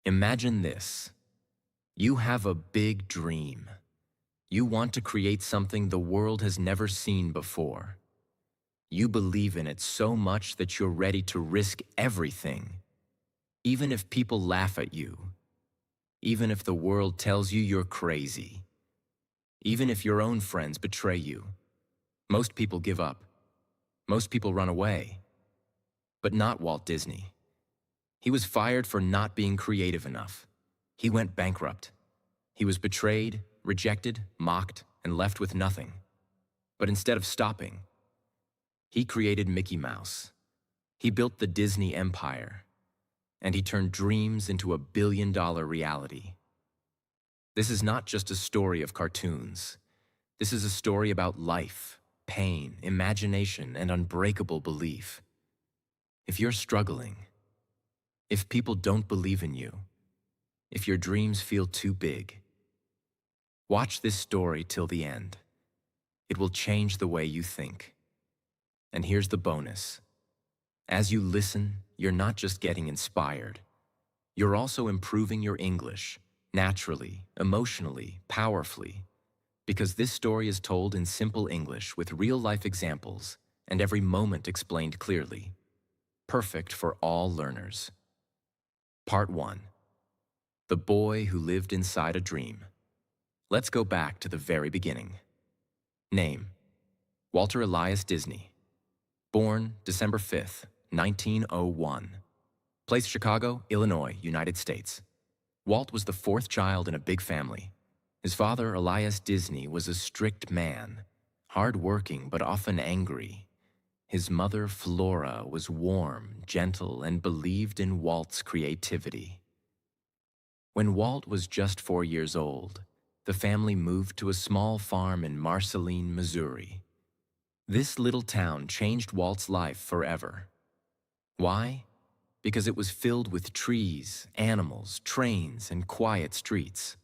Imagine this. You have a big dream. You want to create something the world has never seen before. You believe in it so much that you're ready to risk everything, even if people laugh at you, even if the world tells you you're crazy, even if your own friends betray you. Most people give up. Most people run away. But not Walt Disney. He was fired for not being creative enough. He went bankrupt. He was betrayed, rejected, mocked, and left with nothing. But instead of stopping, he created Mickey Mouse. He built the Disney empire, and he turned dreams into a billion-dollar reality. This is not just a story of cartoons. This is a story about life, pain, imagination, and unbreakable belief. If you're struggling, if people don't believe in you, if your dreams feel too big, watch this story till the end. It will change the way you think. And here's the bonus. As you listen, you're not just getting inspired. You're also improving your English, naturally, emotionally, powerfully. Because this story is told in simple English with real-life examples and every moment explained clearly. Perfect for all learners. Part 1. The Boy Who Lived Inside a Dream. Let's go back to the very beginning. Name: Walter Elias Disney. Born December 5th, 1901. Place: Chicago, Illinois, United States. Walt was the fourth child in a big family. His father, Elias Disney, was a strict man, hard-working but often angry. His mother, Flora, was warm, gentle, and believed in Walt's creativity. When Walt was just 4 years old, the family moved to a small farm in Marceline, Missouri. This little town changed Walt's life forever. Why? Because it was filled with trees, animals, trains, and quiet streets.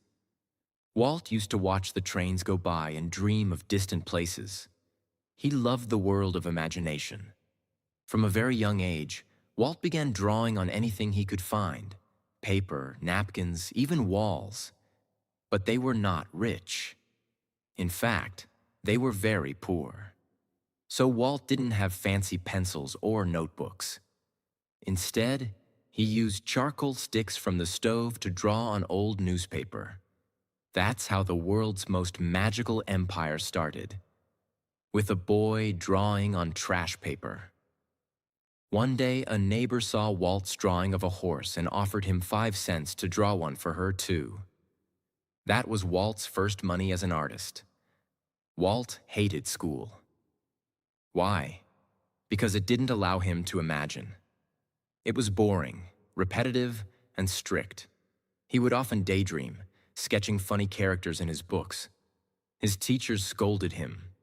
Walt used to watch the trains go by and dream of distant places. He loved the world of imagination. From a very young age, Walt began drawing on anything he could find: paper, napkins, even walls. But they were not rich. In fact, they were very poor. So Walt didn't have fancy pencils or notebooks. Instead, he used charcoal sticks from the stove to draw on old newspaper. That's how the world's most magical empire started, with a boy drawing on trash paper. One day, a neighbor saw Walt's drawing of a horse and offered him 5 cents to draw one for her too. That was Walt's first money as an artist. Walt hated school. Why? Because it didn't allow him to imagine. It was boring, repetitive, and strict. He would often daydream, sketching funny characters in his books. His teachers scolded him.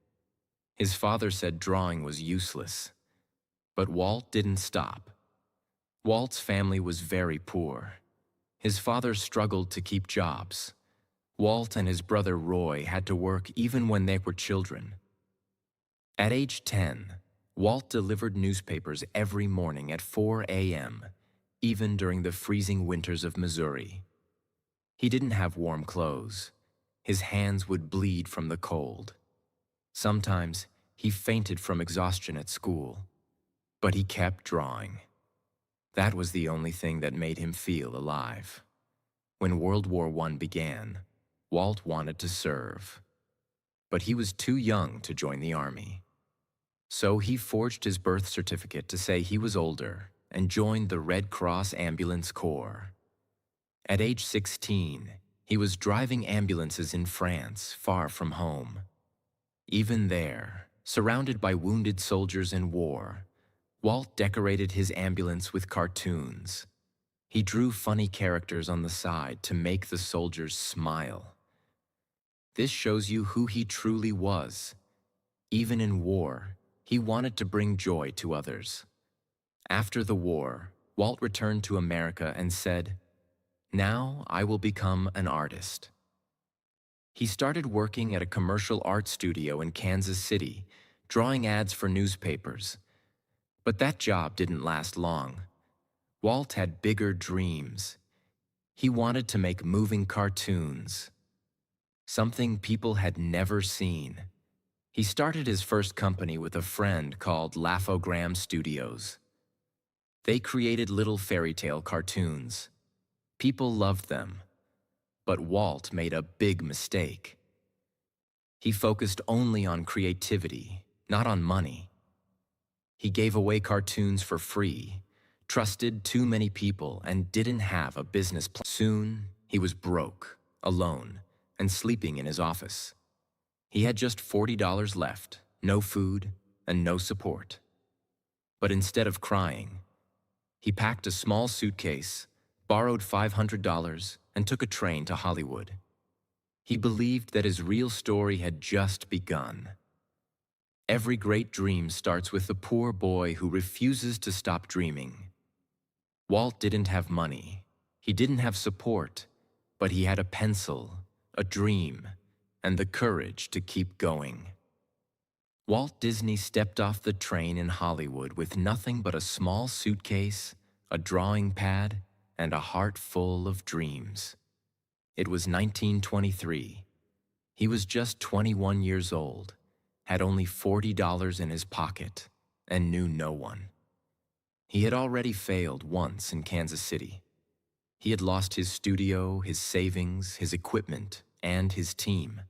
His father said drawing was useless. But Walt didn't stop. Walt's family was very poor. His father struggled to keep jobs. Walt and his brother Roy had to work even when they were children. At age 10, Walt delivered newspapers every morning at 4 a.m., even during the freezing winters of Missouri. He didn't have warm clothes. His hands would bleed from the cold. Sometimes he fainted from exhaustion at school, but he kept drawing. That was the only thing that made him feel alive. When World War I began, Walt wanted to serve, but he was too young to join the army. So he forged his birth certificate to say he was older and joined the Red Cross Ambulance Corps. At age 16, he was driving ambulances in France, far from home. Even there, surrounded by wounded soldiers in war, Walt decorated his ambulance with cartoons. He drew funny characters on the side to make the soldiers smile. This shows you who he truly was. Even in war, he wanted to bring joy to others. After the war, Walt returned to America and said, "Now I will become an artist." He started working at a commercial art studio in Kansas City, drawing ads for newspapers. But that job didn't last long. Walt had bigger dreams. He wanted to make moving cartoons, something people had never seen. He started his first company with a friend called Laughogram Studios. They created little fairy tale cartoons. People loved them, but Walt made a big mistake. He focused only on creativity, not on money. He gave away cartoons for free, trusted too many people, and didn't have a business plan. Soon, he was broke, alone, and sleeping in his office. He had just $40 left, no food, and no support. But instead of crying, he packed a small suitcase, borrowed $500, and took a train to Hollywood. He believed that his real story had just begun. Every great dream starts with the poor boy who refuses to stop dreaming. Walt didn't have money. He didn't have support, but he had a pencil, a dream, and the courage to keep going. Walt Disney stepped off the train in Hollywood with nothing but a small suitcase, a drawing pad, and a heart full of dreams. It was 1923. He was just 21 years old, had only $40 in his pocket, and knew no one. He had already failed once in Kansas City. He had lost his studio, his savings, his equipment, and his team.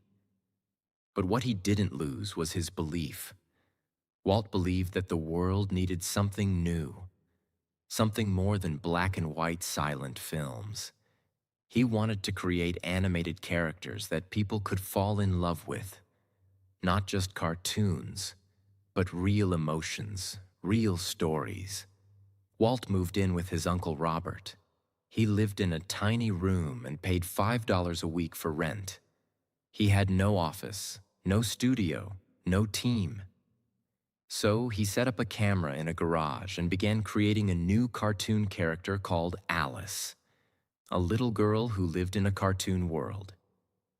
But what he didn't lose was his belief. Walt believed that the world needed something new, something more than black and white silent films. He wanted to create animated characters that people could fall in love with. Not just cartoons, but real emotions, real stories. Walt moved in with his Uncle Robert. He lived in a tiny room and paid $5 a week for rent. He had no office, no studio, no team. So he set up a camera in a garage and began creating a new cartoon character called Alice, a little girl who lived in a cartoon world.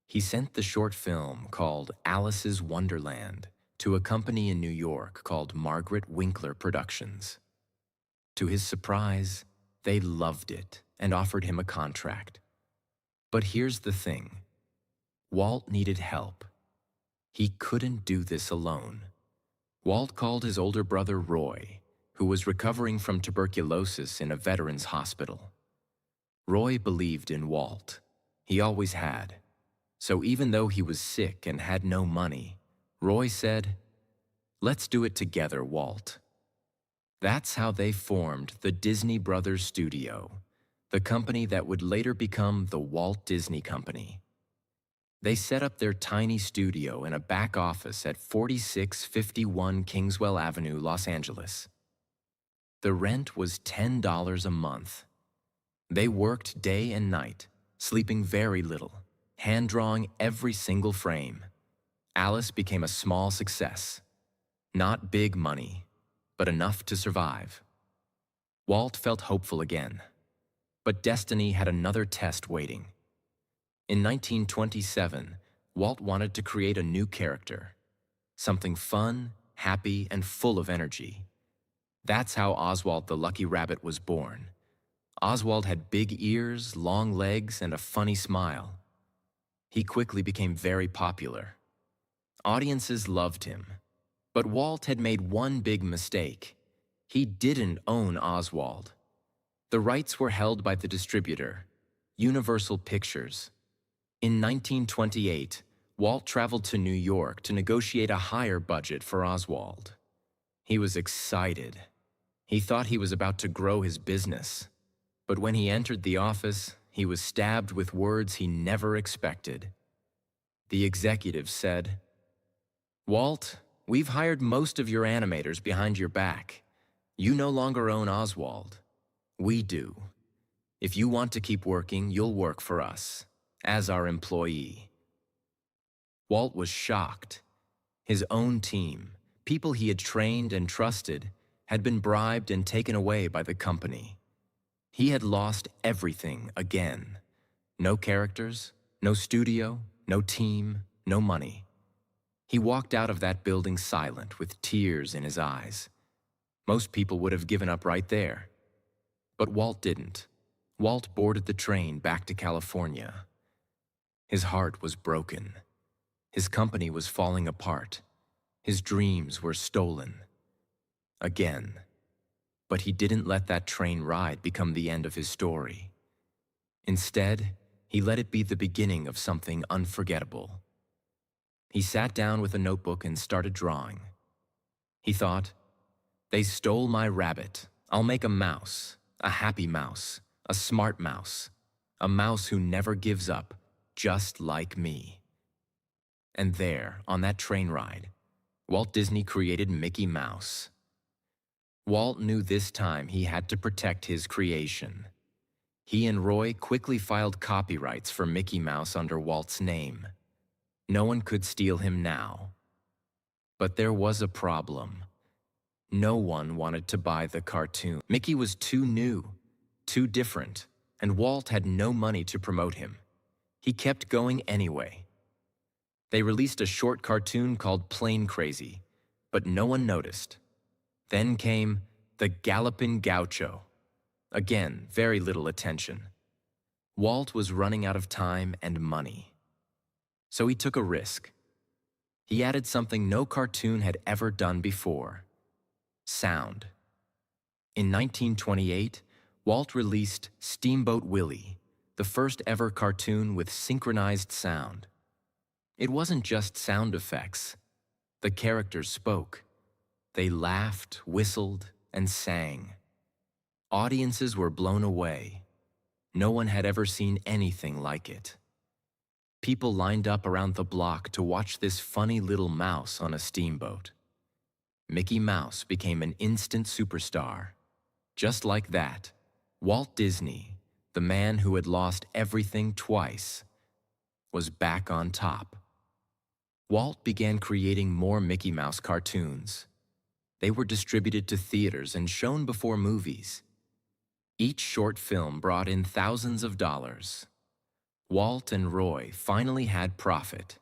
He sent the short film called Alice's Wonderland to a company in New York called Margaret Winkler Productions. To his surprise, they loved it and offered him a contract. But here's the thing. Walt needed help. He couldn't do this alone. Walt called his older brother Roy, who was recovering from tuberculosis in a veterans hospital. Roy believed in Walt. He always had. So even though he was sick and had no money, Roy said, "Let's do it together, Walt." That's how they formed the Disney Brothers Studio, the company that would later become the Walt Disney Company. They set up their tiny studio in a back office at 4651 Kingswell Avenue, Los Angeles. The rent was $10 a month. They worked day and night, sleeping very little, hand-drawing every single frame. Alice became a small success. Not big money, but enough to survive. Walt felt hopeful again. But destiny had another test waiting. In 1927, Walt wanted to create a new character, something fun, happy, and full of energy. That's how Oswald the Lucky Rabbit was born. Oswald had big ears, long legs, and a funny smile. He quickly became very popular. Audiences loved him. But Walt had made one big mistake. He didn't own Oswald. The rights were held by the distributor, Universal Pictures. In 1928, Walt traveled to New York to negotiate a higher budget for Oswald. He was excited. He thought he was about to grow his business. But when he entered the office, he was stabbed with words he never expected. The executive said, "Walt, we've hired most of your animators behind your back. You no longer own Oswald. We do. If you want to keep working, you'll work for us, as our employee." Walt was shocked. His own team, people he had trained and trusted, had been bribed and taken away by the company. He had lost everything again. No characters, no studio, no team, no money. He walked out of that building silent, with tears in his eyes. Most people would have given up right there. But Walt didn't. Walt boarded the train back to California. His heart was broken. His company was falling apart. His dreams were stolen. Again. But he didn't let that train ride become the end of his story. Instead, he let it be the beginning of something unforgettable. He sat down with a notebook and started drawing. He thought, "They stole my rabbit. I'll make a mouse, a happy mouse, a smart mouse, a mouse who never gives up, just like me." And there, on that train ride, Walt Disney created Mickey Mouse. Walt knew this time he had to protect his creation. He and Roy quickly filed copyrights for Mickey Mouse under Walt's name. No one could steal him now. But there was a problem. No one wanted to buy the cartoon. Mickey was too new, too different, and Walt had no money to promote him. He kept going anyway. They released a short cartoon called Plain Crazy, but no one noticed. Then came The Gallopin' Gaucho. Again, very little attention. Walt was running out of time and money. So he took a risk. He added something no cartoon had ever done before: sound. In 1928, Walt released Steamboat Willie, the first ever cartoon with synchronized sound. It wasn't just sound effects. The characters spoke. They laughed, whistled, and sang. Audiences were blown away. No one had ever seen anything like it. People lined up around the block to watch this funny little mouse on a steamboat. Mickey Mouse became an instant superstar. Just like that, Walt Disney, the man who had lost everything twice, was back on top. Walt began creating more Mickey Mouse cartoons. They were distributed to theaters and shown before movies. Each short film brought in thousands of dollars. Walt and Roy finally had profit.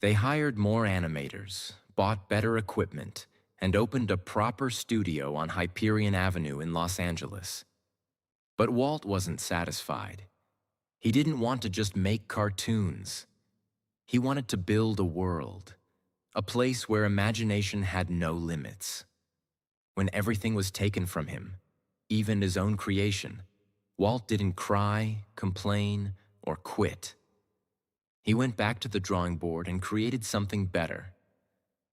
They hired more animators, bought better equipment, and opened a proper studio on Hyperion Avenue in Los Angeles. But Walt wasn't satisfied. He didn't want to just make cartoons. He wanted to build a world, a place where imagination had no limits. When everything was taken from him, even his own creation, Walt didn't cry, complain, or quit. He went back to the drawing board and created something better.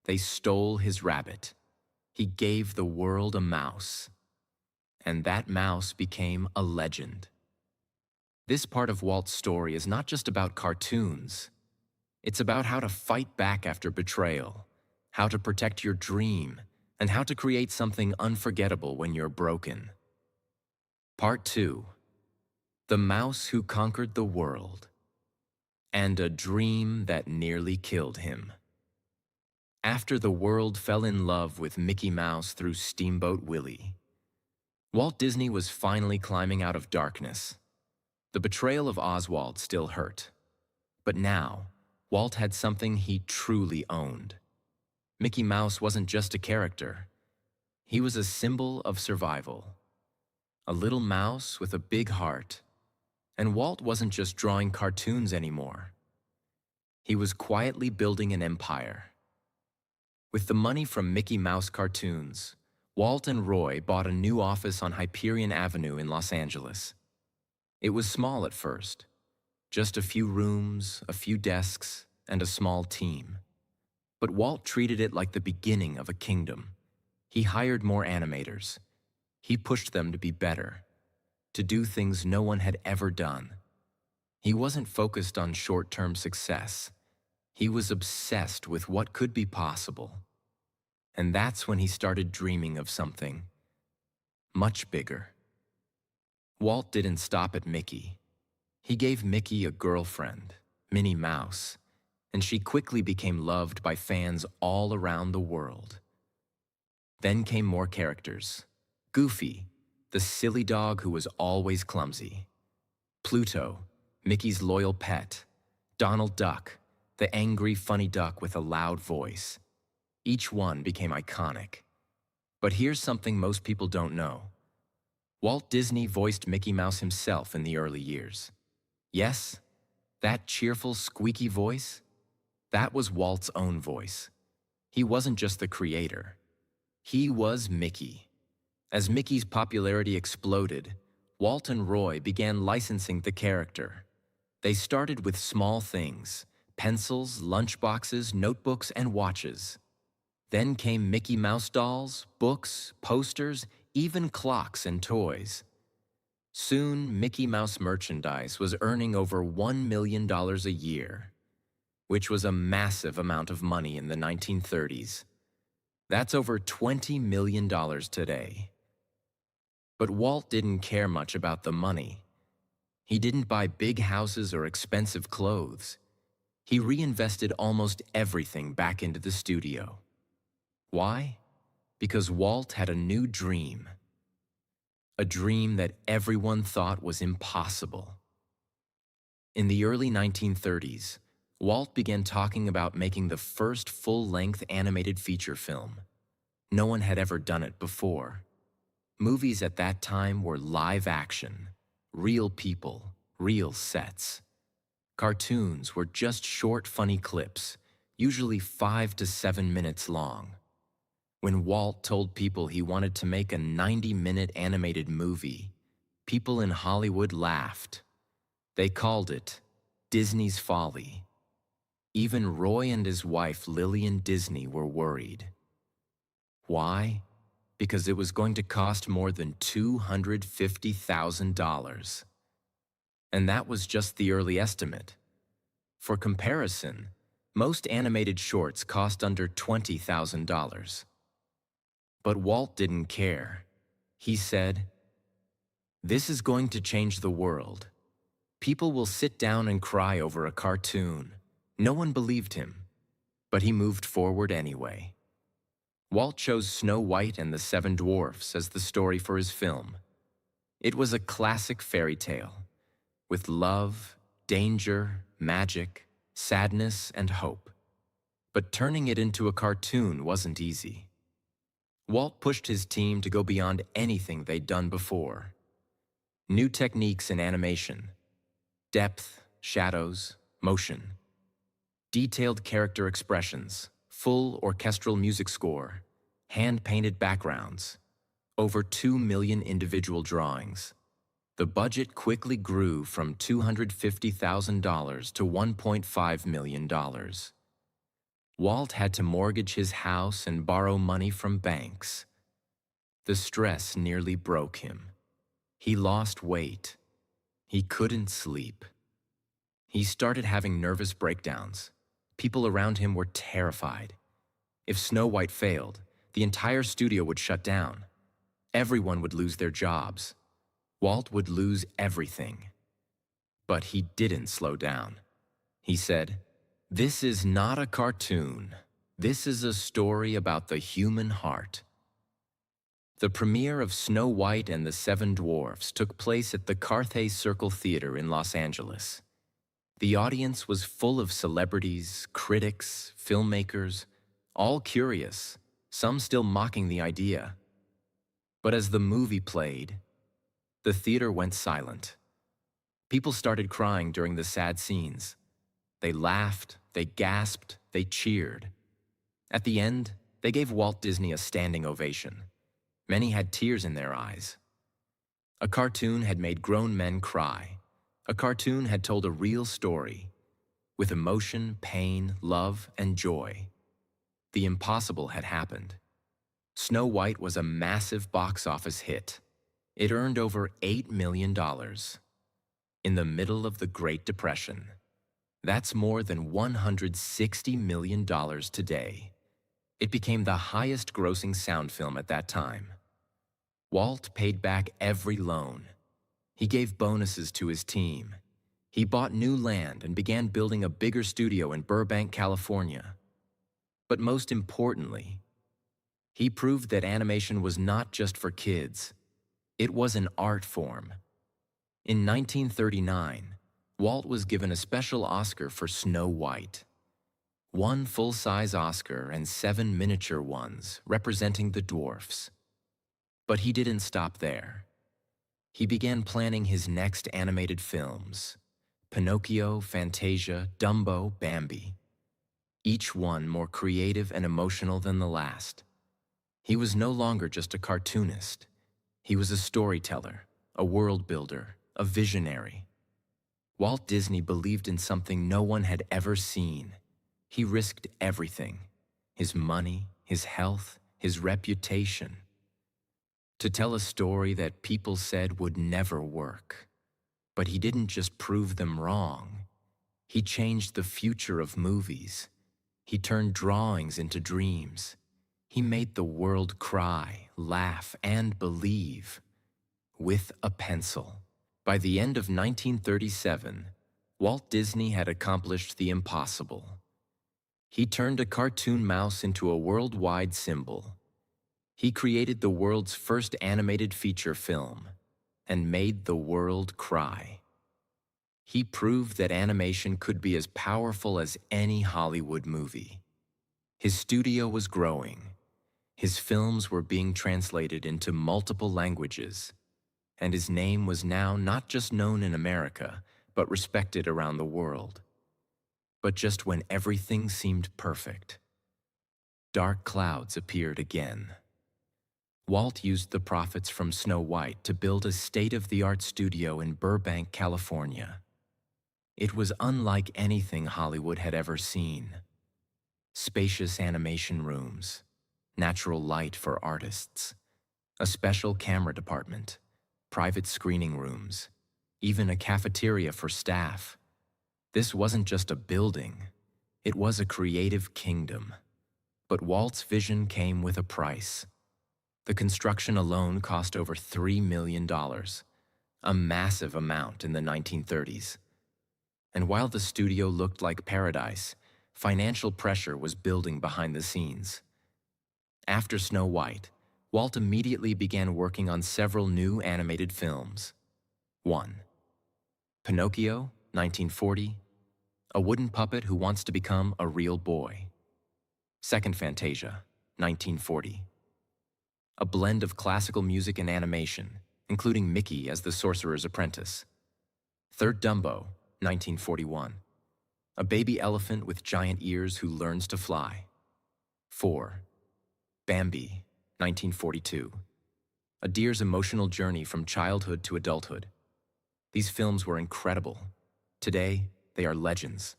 They stole his rabbit. He gave the world a mouse. And that mouse became a legend. This part of Walt's story is not just about cartoons. It's about how to fight back after betrayal, how to protect your dream, and how to create something unforgettable when you're broken. Part 2. The Mouse Who Conquered the World, and a Dream That Nearly Killed Him. After the world fell in love with Mickey Mouse through Steamboat Willie, Walt Disney was finally climbing out of darkness. The betrayal of Oswald still hurt. But now, Walt had something he truly owned. Mickey Mouse wasn't just a character. He was a symbol of survival. A little mouse with a big heart. And Walt wasn't just drawing cartoons anymore. He was quietly building an empire. With the money from Mickey Mouse cartoons, Walt and Roy bought a new office on Hyperion Avenue in Los Angeles. It was small at first, just a few rooms, a few desks, and a small team. But Walt treated it like the beginning of a kingdom. He hired more animators. He pushed them to be better, to do things no one had ever done. He wasn't focused on short-term success. He was obsessed with what could be possible. And that's when he started dreaming of something much bigger. Walt didn't stop at Mickey. He gave Mickey a girlfriend, Minnie Mouse, and she quickly became loved by fans all around the world. Then came more characters. Goofy, the silly dog who was always clumsy. Pluto, Mickey's loyal pet. Donald Duck, the angry, funny duck with a loud voice. Each one became iconic. But here's something most people don't know. Walt Disney voiced Mickey Mouse himself in the early years. Yes, that cheerful, squeaky voice, that was Walt's own voice. He wasn't just the creator. He was Mickey. As Mickey's popularity exploded, Walt and Roy began licensing the character. They started with small things: pencils, lunchboxes, notebooks, and watches. Then came Mickey Mouse dolls, books, posters, even clocks and toys. Soon, Mickey Mouse merchandise was earning over $1 million a year, which was a massive amount of money in the 1930s. That's over $20 million today. But Walt didn't care much about the money. He didn't buy big houses or expensive clothes. He reinvested almost everything back into the studio. Why? Because Walt had a new dream. A dream that everyone thought was impossible. In the early 1930s, Walt began talking about making the first full-length animated feature film. No one had ever done it before. Movies at that time were live action, real people, real sets. Cartoons were just short, funny clips, usually 5 to 7 minutes long. When Walt told people he wanted to make a 90-minute animated movie, people in Hollywood laughed. They called it Disney's Folly. Even Roy and his wife, Lillian Disney, were worried. Why? Because it was going to cost more than $250,000. And that was just the early estimate. For comparison, most animated shorts cost under $20,000. But Walt didn't care. He said, "This is going to change the world. People will sit down and cry over a cartoon." No one believed him, but he moved forward anyway. Walt chose Snow White and the Seven Dwarfs as the story for his film. It was a classic fairy tale, with love, danger, magic, sadness, and hope. But turning it into a cartoon wasn't easy. Walt pushed his team to go beyond anything they'd done before. New techniques in animation: depth, shadows, motion. Detailed character expressions, full orchestral music score, hand-painted backgrounds, over 2 million individual drawings. The budget quickly grew from $250,000 to $1.5 million. Walt had to mortgage his house and borrow money from banks. The stress nearly broke him. He lost weight. He couldn't sleep. He started having nervous breakdowns. People around him were terrified. If Snow White failed, the entire studio would shut down. Everyone would lose their jobs. Walt would lose everything. But he didn't slow down. He said, "This is not a cartoon. This is a story about the human heart." The premiere of Snow White and the Seven Dwarfs took place at the Carthay Circle Theater in Los Angeles. The audience was full of celebrities, critics, filmmakers, all curious, some still mocking the idea. But as the movie played, the theater went silent. People started crying during the sad scenes. They laughed, they gasped, they cheered. At the end, they gave Walt Disney a standing ovation. Many had tears in their eyes. A cartoon had made grown men cry. A cartoon had told a real story, with emotion, pain, love, and joy. The impossible had happened. Snow White was a massive box office hit. It earned over $8 million. In the middle of the Great Depression. That's more than $160 million today. It became the highest-grossing sound film at that time. Walt paid back every loan. He gave bonuses to his team. He bought new land and began building a bigger studio in Burbank, California. But most importantly, he proved that animation was not just for kids. It was an art form. In 1939, Walt was given a special Oscar for Snow White. 1 full-size Oscar and 7 miniature ones representing the dwarfs. But he didn't stop there. He began planning his next animated films: Pinocchio, Fantasia, Dumbo, Bambi. Each one more creative and emotional than the last. He was no longer just a cartoonist. He was a storyteller, a world builder, a visionary. Walt Disney believed in something no one had ever seen. He risked everything: his money, his health, his reputation, to tell a story that people said would never work. But he didn't just prove them wrong. He changed the future of movies. He turned drawings into dreams. He made the world cry, laugh, and believe with a pencil. By the end of 1937, Walt Disney had accomplished the impossible. He turned a cartoon mouse into a worldwide symbol. He created the world's first animated feature film and made the world cry. He proved that animation could be as powerful as any Hollywood movie. His studio was growing. His films were being translated into multiple languages, and his name was now not just known in America, but respected around the world. But just when everything seemed perfect, dark clouds appeared again. Walt used the profits from Snow White to build a state-of-the-art studio in Burbank, California. It was unlike anything Hollywood had ever seen. Spacious animation rooms, natural light for artists, a special camera department, private screening rooms, even a cafeteria for staff. This wasn't just a building, it was a creative kingdom. But Walt's vision came with a price. The construction alone cost over $3 million, a massive amount in the 1930s. And while the studio looked like paradise, financial pressure was building behind the scenes. After Snow White, Walt immediately began working on several new animated films. 1. Pinocchio, 1940, a wooden puppet who wants to become a real boy. Second Fantasia, 1940, a blend of classical music and animation, including Mickey as the sorcerer's apprentice. Third Dumbo, 1941, a baby elephant with giant ears who learns to fly. 4. Bambi, 1942, a deer's emotional journey from childhood to adulthood. These films were incredible. Today, they are legends.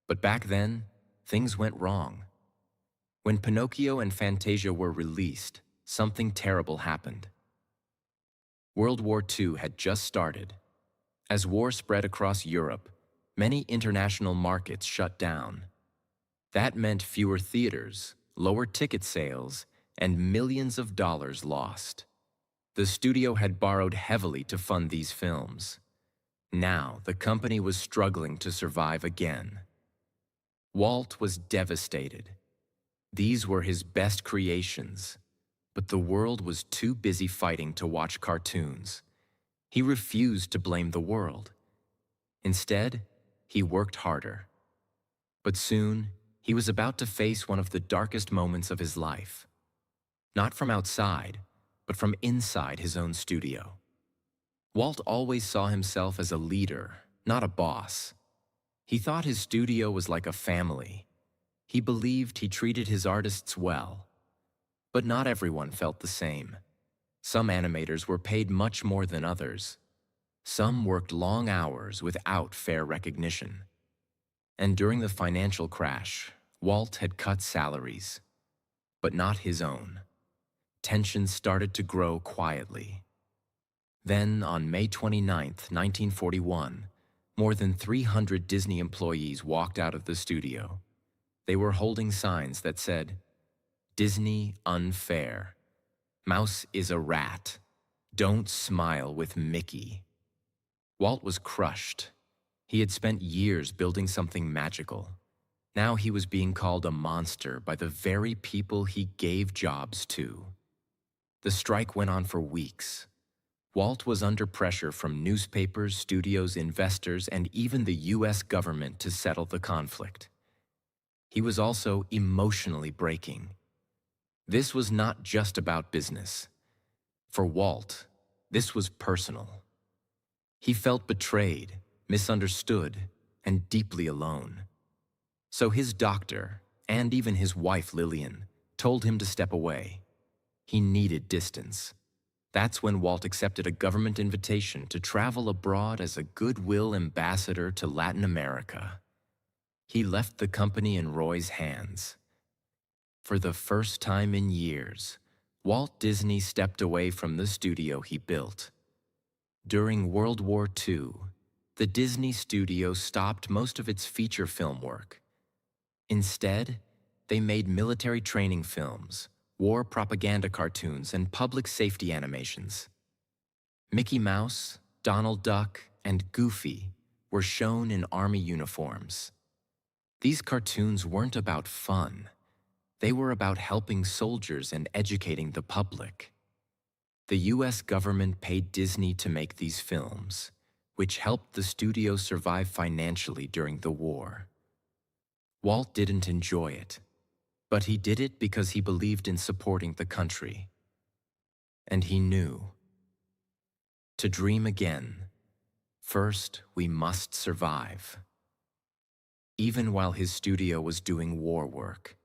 But back then, things went wrong. When Pinocchio and Fantasia were released, something terrible happened. World War II had just started. As war spread across Europe, many international markets shut down. That meant fewer theaters, lower ticket sales, and millions of dollars lost. The studio had borrowed heavily to fund these films. Now, the company was struggling to survive again. Walt was devastated. These were his best creations, but the world was too busy fighting to watch cartoons. He refused to blame the world. Instead, he worked harder. But soon, he was about to face one of the darkest moments of his life. Not from outside, but from inside his own studio. Walt always saw himself as a leader, not a boss. He thought his studio was like a family. He believed he treated his artists well. But not everyone felt the same. Some animators were paid much more than others. Some worked long hours without fair recognition. And during the financial crash, Walt had cut salaries, but not his own. Tensions started to grow quietly. Then, on May 29, 1941, more than 300 Disney employees walked out of the studio. They were holding signs that said, "Disney unfair. Mouse is a rat. Don't smile with Mickey." Walt was crushed. He had spent years building something magical. Now he was being called a monster by the very people he gave jobs to. The strike went on for weeks. Walt was under pressure from newspapers, studios, investors, and even the US government to settle the conflict. He was also emotionally breaking. This was not just about business. For Walt, This was personal. He felt betrayed, misunderstood, and deeply alone. So his doctor, and even his wife Lillian, told him to step away. He needed distance. That's when Walt accepted a government invitation to travel abroad as a goodwill ambassador to Latin America. He left the company in Roy's hands. For the first time in years, Walt Disney stepped away from the studio he built. During World War II, the Disney studio stopped most of its feature film work. Instead, they made military training films, war propaganda cartoons, and public safety animations. Mickey Mouse, Donald Duck, and Goofy were shown in army uniforms. These cartoons weren't about fun. They were about helping soldiers and educating the public. The US government paid Disney to make these films, which helped the studio survive financially during the war. Walt didn't enjoy it, but he did it because he believed in supporting the country. And he knew. To dream again, first we must survive. Even while his studio was doing war work,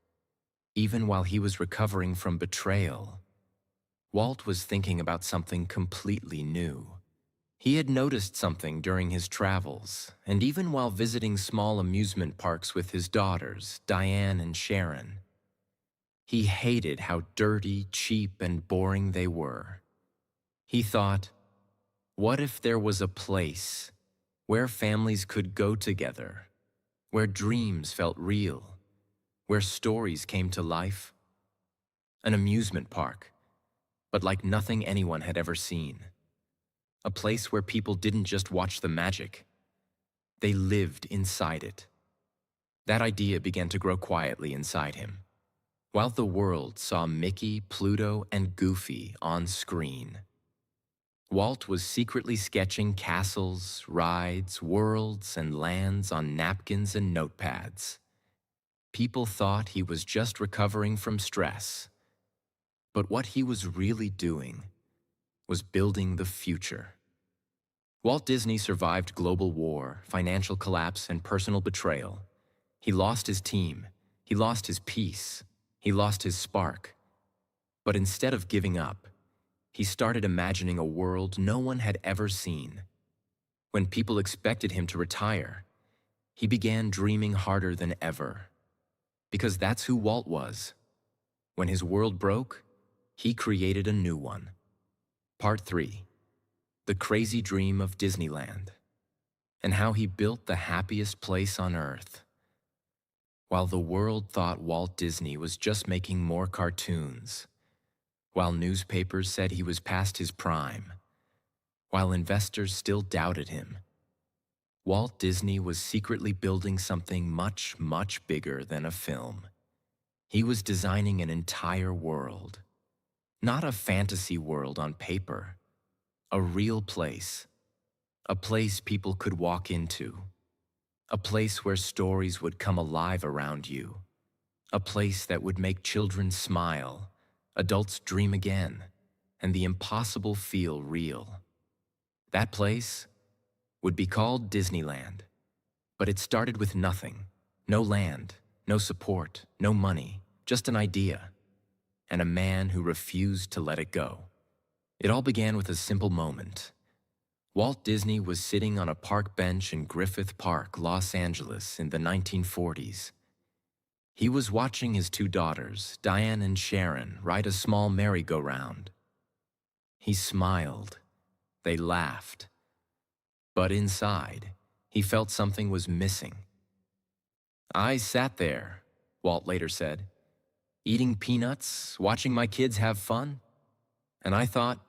even while he was recovering from betrayal, Walt was thinking about something completely new. He had noticed something during his travels, and even while visiting small amusement parks with his daughters, Diane and Sharon. He hated how dirty, cheap, and boring they were. He thought, what if there was a place where families could go together, where dreams felt real, where stories came to life? An amusement park, but like nothing anyone had ever seen. A place where people didn't just watch the magic, they lived inside it. That idea began to grow quietly inside him, while the world saw Mickey, Pluto, and Goofy on screen. Walt was secretly sketching castles, rides, worlds, and lands on napkins and notepads. People thought he was just recovering from stress. But what he was really doing was building the future. Walt Disney survived global war, financial collapse, and personal betrayal. He lost his team. He lost his peace. He lost his spark. But instead of giving up, he started imagining a world no one had ever seen. When people expected him to retire, he began dreaming harder than ever. Because that's who Walt was. When his world broke, he created a new one. Part 3. The Crazy Dream of Disneyland, and how he built the happiest place on Earth. While the world thought Walt Disney was just making more cartoons, while newspapers said he was past his prime, while investors still doubted him, Walt Disney was secretly building something much, much bigger than a film. He was designing an entire world. Not a fantasy world on paper, a real place. A place people could walk into. A place where stories would come alive around you. A place that would make children smile, adults dream again, and the impossible feel real. That place would be called Disneyland. But it started with nothing. No land, no support, no money, just an idea. And a man who refused to let it go. It all began with a simple moment. Walt Disney was sitting on a park bench in Griffith Park, Los Angeles, in the 1940s. He was watching his two daughters, Diane and Sharon, ride a small merry-go-round. He smiled. They laughed. But inside, he felt something was missing. I sat there, Walt later said, eating peanuts, watching my kids have fun, and I thought,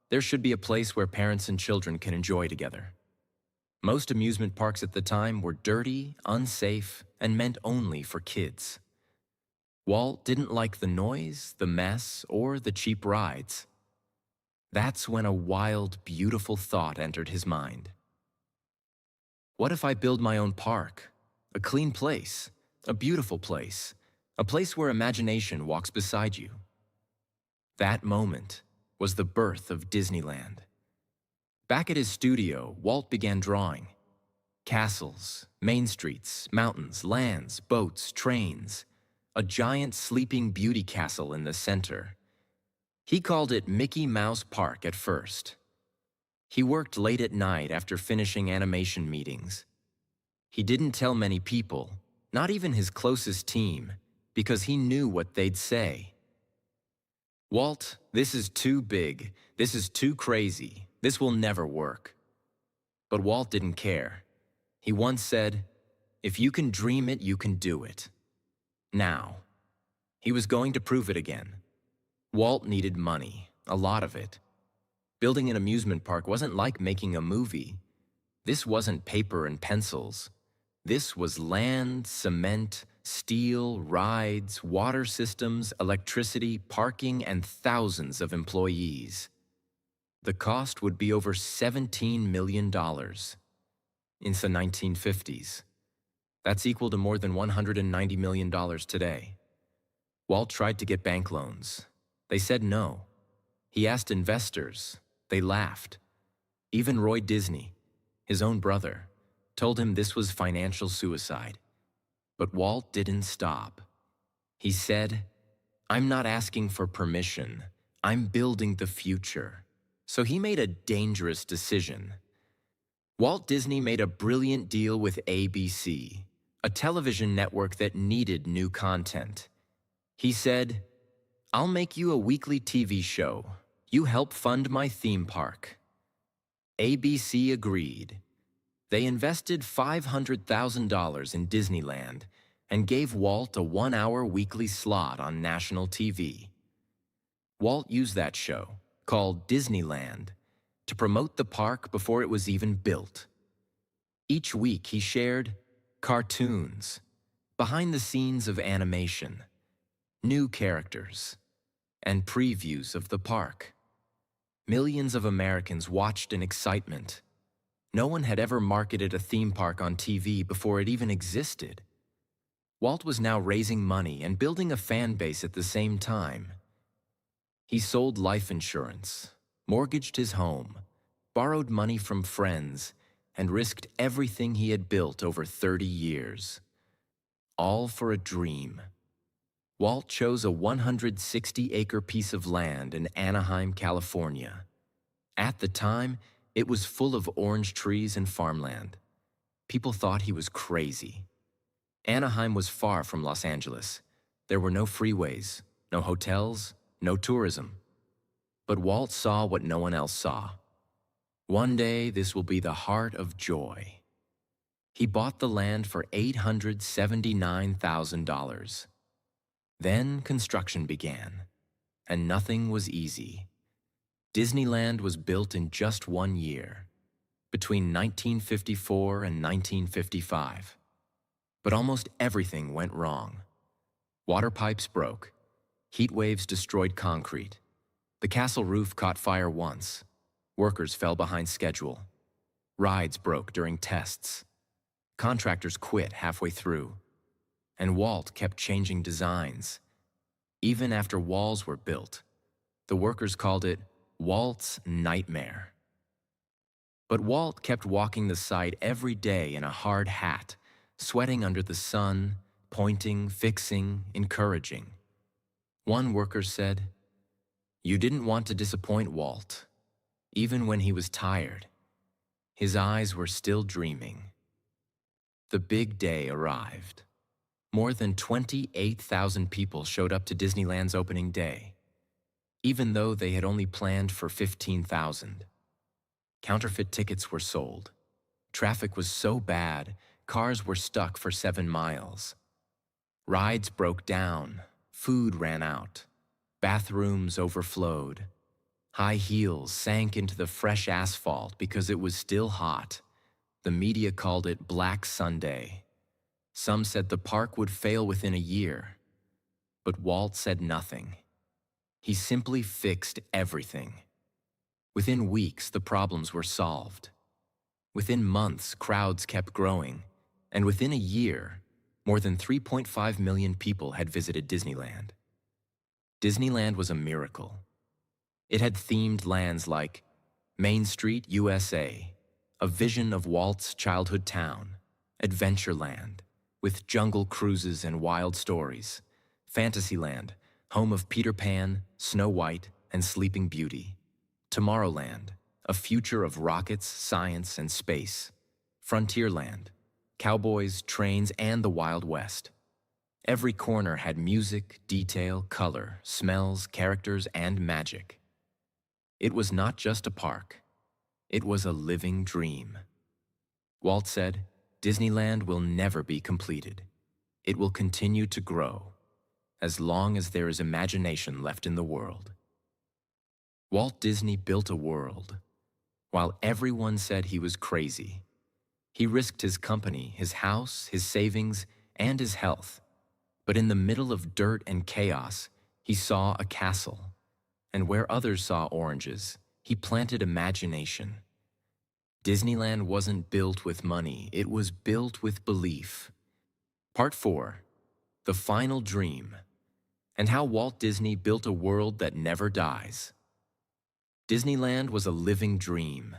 there should be a place where parents and children can enjoy together. Most amusement parks at the time were dirty, unsafe, and meant only for kids. Walt didn't like the noise, the mess, or the cheap rides. That's when a wild, beautiful thought entered his mind. What if I build my own park? A clean place, a beautiful place, a place where imagination walks beside you. That moment was the birth of Disneyland. Back at his studio, Walt began drawing. Castles, main streets, mountains, lands, boats, trains. A giant sleeping beauty castle in the center. He called it Mickey Mouse Park at first. He worked late at night after finishing animation meetings. He didn't tell many people, not even his closest team, because he knew what they'd say. "Walt, this is too big. This is too crazy. This will never work." But Walt didn't care. He once said, "If you can dream it, you can do it." Now, he was going to prove it again. Walt needed money, a lot of it. Building an amusement park wasn't like making a movie. This wasn't paper and pencils. This was land, cement, steel, rides, water systems, electricity, parking, and thousands of employees. The cost would be over $17 million. In the 1950s. That's equal to more than $190 million today. Walt tried to get bank loans. They said no. He asked investors. They laughed. Even Walt Disney, his own brother, told him this was financial suicide. But Walt didn't stop. He said, "I'm not asking for permission. I'm building the future." So he made a dangerous decision. Walt Disney made a brilliant deal with ABC, a television network that needed new content. He said, "I'll make you a weekly TV show. You help fund my theme park." ABC agreed. They invested $500,000 in Disneyland and gave Walt a 1-hour weekly slot on national TV. Walt used that show, called Disneyland, to promote the park before it was even built. Each week he shared cartoons, behind the scenes of animation, new characters, and previews of the park. Millions of Americans watched in excitement. No one had ever marketed a theme park on TV before it even existed. Walt was now raising money and building a fan base at the same time. He sold life insurance, mortgaged his home, borrowed money from friends, and risked everything he had built over 30 years. All for a dream. Walt chose a 160-acre piece of land in Anaheim, California. At the time, it was full of orange trees and farmland. People thought he was crazy. Anaheim was far from Los Angeles. There were no freeways, no hotels, no tourism. But Walt saw what no one else saw. One day, this will be the heart of joy. He bought the land for $879,000. Then construction began, and nothing was easy. Disneyland was built in just 1 year, between 1954 and 1955. But almost everything went wrong. Water pipes broke. Heat waves destroyed concrete. The castle roof caught fire once. Workers fell behind schedule. Rides broke during tests. Contractors quit halfway through. And Walt kept changing designs. Even after walls were built, the workers called it Walt's nightmare. But Walt kept walking the site every day in a hard hat, sweating under the sun, pointing, fixing, encouraging. One worker said, "You didn't want to disappoint Walt, even when he was tired. His eyes were still dreaming." The big day arrived. More than 28,000 people showed up to Disneyland's opening day, even though they had only planned for 15,000. Counterfeit tickets were sold. Traffic was so bad, cars were stuck for 7 miles. Rides broke down, food ran out, bathrooms overflowed. High heels sank into the fresh asphalt because it was still hot. The media called it Black Sunday. Some said the park would fail within a year. But Walt said nothing. He simply fixed everything. Within weeks, the problems were solved. Within months, crowds kept growing. And within a year, more than 3.5 million people had visited Disneyland. Disneyland was a miracle. It had themed lands like Main Street, USA, a vision of Walt's childhood town, Adventureland, with jungle cruises and wild stories, Fantasyland, home of Peter Pan, Snow White, and Sleeping Beauty, Tomorrowland, a future of rockets, science, and space, Frontierland, cowboys, trains, and the Wild West. Every corner had music, detail, color, smells, characters, and magic. It was not just a park. It was a living dream. Walt said, Disneyland will never be completed. It will continue to grow, as long as there is imagination left in the world. Walt Disney built a world. While everyone said he was crazy, he risked his company, his house, his savings, and his health. But in the middle of dirt and chaos, he saw a castle. And where others saw oranges, he planted imagination. Disneyland wasn't built with money, it was built with belief. Part 4, The Final Dream, and how Walt Disney built a world that never dies. Disneyland was a living dream,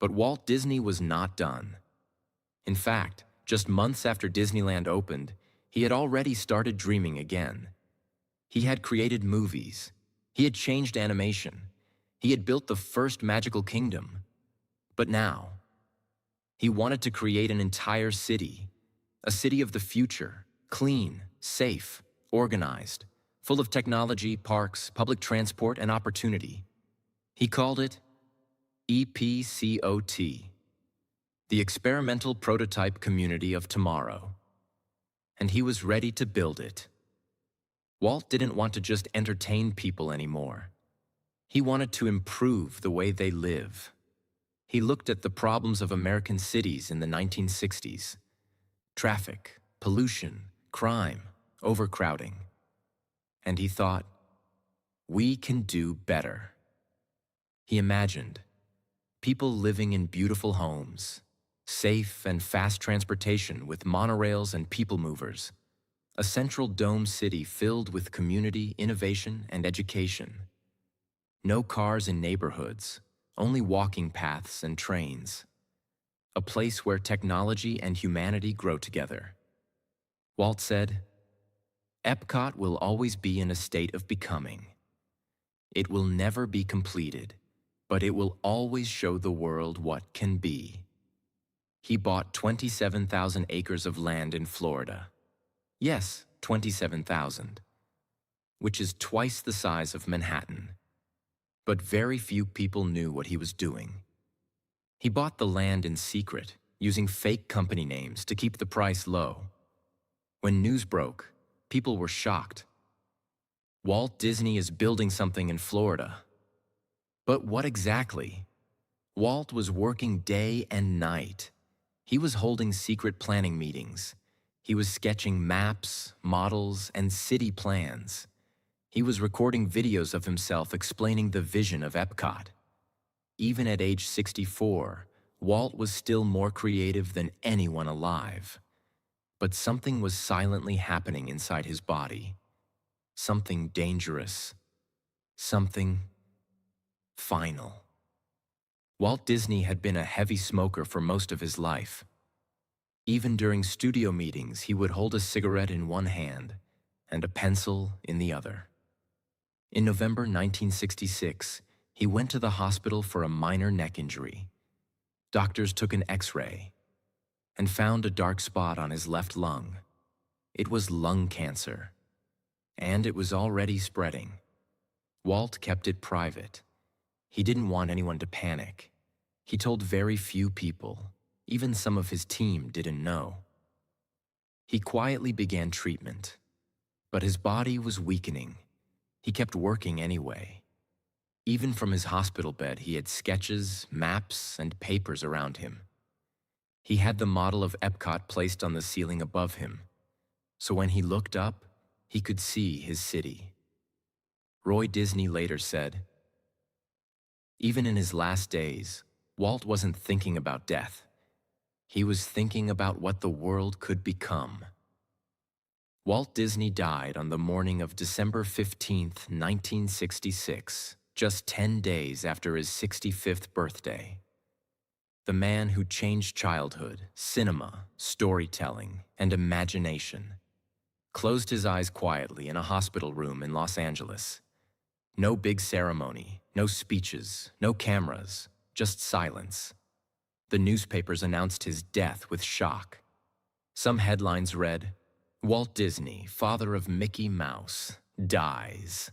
but Walt Disney was not done. In fact, just months after Disneyland opened, he had already started dreaming again. He had created movies. He had changed animation. He had built the first magical kingdom. But now, he wanted to create an entire city, a city of the future, clean, safe, organized, full of technology, parks, public transport, and opportunity. He called it EPCOT, the Experimental Prototype Community of Tomorrow. And he was ready to build it. Walt didn't want to just entertain people anymore. He wanted to improve the way they live. He looked at the problems of American cities in the 1960s: traffic, pollution, crime, overcrowding. And he thought, we can do better. He imagined people living in beautiful homes, safe and fast transportation with monorails and people movers, a central dome city filled with community, innovation, and education. No cars in neighborhoods, only walking paths and trains. A place where technology and humanity grow together. Walt said, Epcot will always be in a state of becoming. It will never be completed, but it will always show the world what can be. He bought 27,000 acres of land in Florida. Yes, 27,000, which is twice the size of Manhattan. But very few people knew what he was doing. He bought the land in secret, using fake company names to keep the price low. When news broke, people were shocked. Walt Disney is building something in Florida. But what exactly? Walt was working day and night. He was holding secret planning meetings. He was sketching maps, models, and city plans. He was recording videos of himself explaining the vision of Epcot. Even at age 64, Walt was still more creative than anyone alive. But something was silently happening inside his body. Something dangerous. Something final. Walt Disney had been a heavy smoker for most of his life. Even during studio meetings, he would hold a cigarette in one hand and a pencil in the other. In November 1966, he went to the hospital for a minor neck injury. Doctors took an X-ray and found a dark spot on his left lung. It was lung cancer, and it was already spreading. Walt kept it private. He didn't want anyone to panic. He told very few people. Even some of his team didn't know. He quietly began treatment, but his body was weakening. He kept working anyway. Even from his hospital bed, he had sketches, maps, and papers around him. He had the model of Epcot placed on the ceiling above him, so when he looked up, he could see his city. Roy Disney later said, even in his last days, Walt wasn't thinking about death. He was thinking about what the world could become. Walt Disney died on the morning of December 15, 1966, just 10 days after his 65th birthday. The man who changed childhood, cinema, storytelling, and imagination closed his eyes quietly in a hospital room in Los Angeles. No big ceremony, no speeches, no cameras, just silence. The newspapers announced his death with shock. Some headlines read, "Walt Disney, father of Mickey Mouse, dies.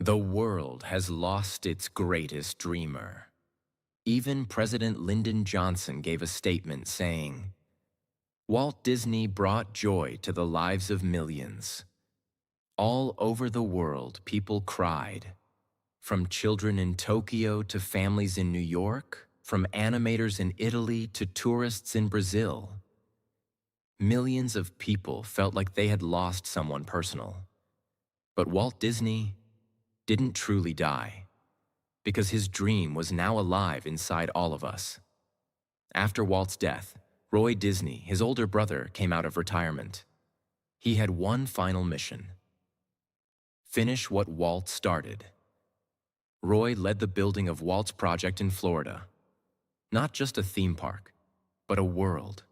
The world has lost its greatest dreamer." Even President Lyndon Johnson gave a statement saying, "Walt Disney brought joy to the lives of millions." All over the world, people cried. From children in Tokyo to families in New York, from animators in Italy to tourists in Brazil. Millions of people felt like they had lost someone personal. But Walt Disney didn't truly die, because his dream was now alive inside all of us. After Walt's death, Roy Disney, his older brother, came out of retirement. He had one final mission: finish what Walt started. Roy led the building of Walt's project in Florida. Not just a theme park, but a world.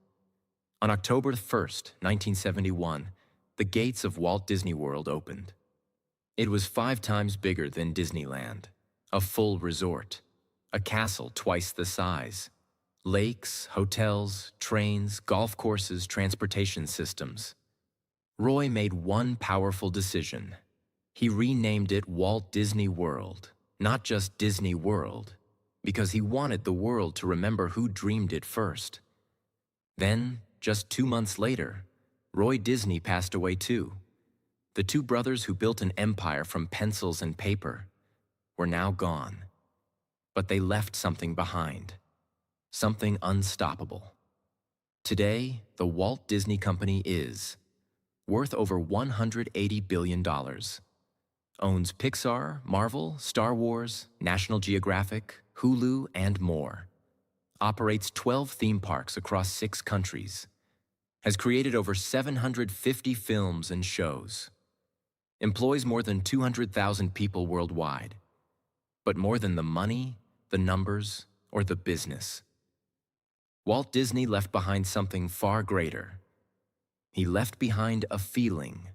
On October 1st, 1971, the gates of Walt Disney World opened. It was 5 times bigger than Disneyland, a full resort, a castle twice the size, lakes, hotels, trains, golf courses, transportation systems. Roy made one powerful decision. He renamed it Walt Disney World, not just Disney World, because he wanted the world to remember who dreamed it first. Then, just 2 months later, Roy Disney passed away too. The 2 brothers who built an empire from pencils and paper were now gone. But they left something behind, something unstoppable. Today, the Walt Disney Company is worth over $180 billion. Owns Pixar, Marvel, Star Wars, National Geographic, Hulu, and more. Operates 12 theme parks across 6 countries. Has created over 750 films and shows. Employs more than 200,000 people worldwide. But more than the money, the numbers, or the business, Walt Disney left behind something far greater. He left behind a feeling,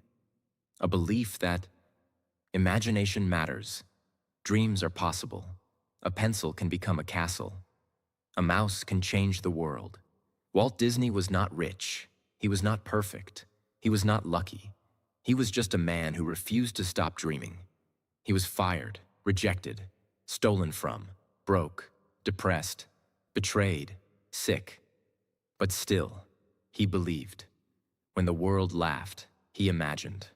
a belief that imagination matters, dreams are possible, a pencil can become a castle, a mouse can change the world. Walt Disney was not rich, he was not perfect, he was not lucky. He was just a man who refused to stop dreaming. He was fired, rejected, stolen from, broke, depressed, betrayed, sick. But still, he believed. When the world laughed, he imagined.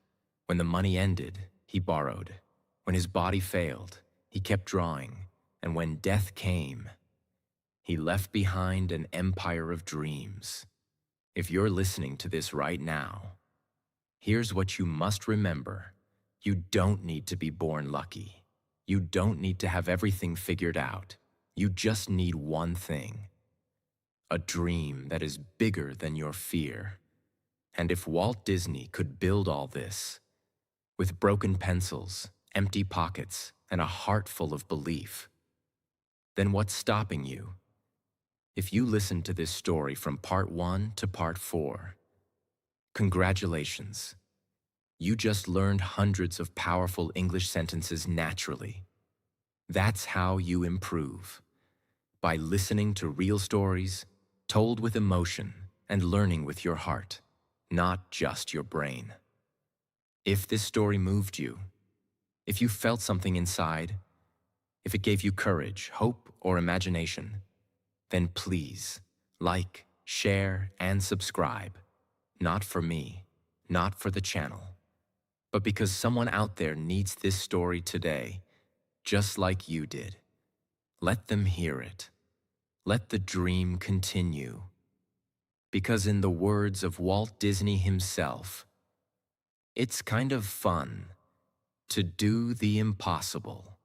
When the money ended, he borrowed. When his body failed, he kept drawing. And when death came, he left behind an empire of dreams. If you're listening to this right now, here's what you must remember. You don't need to be born lucky. You don't need to have everything figured out. You just need one thing: a dream that is bigger than your fear. And if Walt Disney could build all this, with broken pencils, empty pockets, and a heart full of belief, then what's stopping you? If you listen to this story from part 1 to part 4, congratulations. You just learned hundreds of powerful English sentences naturally. That's how you improve. By listening to real stories, told with emotion, and learning with your heart, not just your brain. If this story moved you, if you felt something inside, if it gave you courage, hope, or imagination, then please like, share, and subscribe. Not for me, not for the channel, but because someone out there needs this story today, just like you did. Let them hear it. Let the dream continue. Because in the words of Walt Disney himself, it's kind of fun to do the impossible.